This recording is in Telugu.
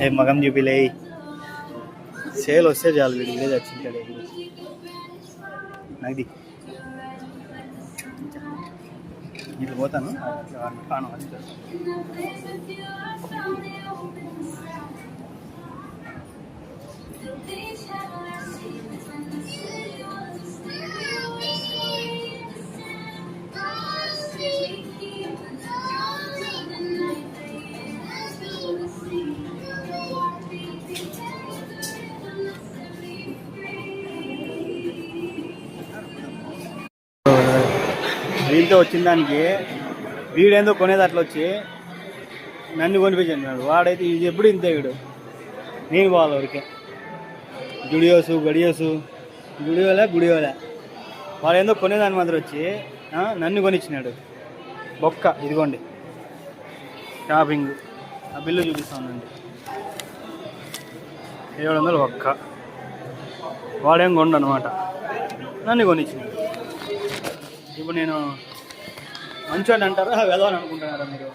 ఏ మగం చూపిలే సేల్ వస్తే చాలు వీడు విలేజ్ వచ్చింటాడు నది ఇట్లా పోతాను కాను వీళ్ళతో వచ్చిన దానికి వీడేందో కొనేది అట్లా వచ్చి నన్ను కొనిపించాడు వాడైతే ఇది ఎప్పుడు ఇంతే వీడు నేను పోవాలి ఊరికే గుడియోలే వాడు ఏందో కొనేదాన్ని మాత్రం వచ్చి నన్ను కొనిచ్చినాడు బొక్క ఇదిగోండి షాపింగ్ ఆ బిల్లు చూపిస్తానండి 700 ఒక్క వాడేం కొండు అనమాట నన్ను కొనిచ్చినాడు ఇప్పుడు నేను మంచోడు అంటారా వెదవని అనుకుంటున్నారా మీరు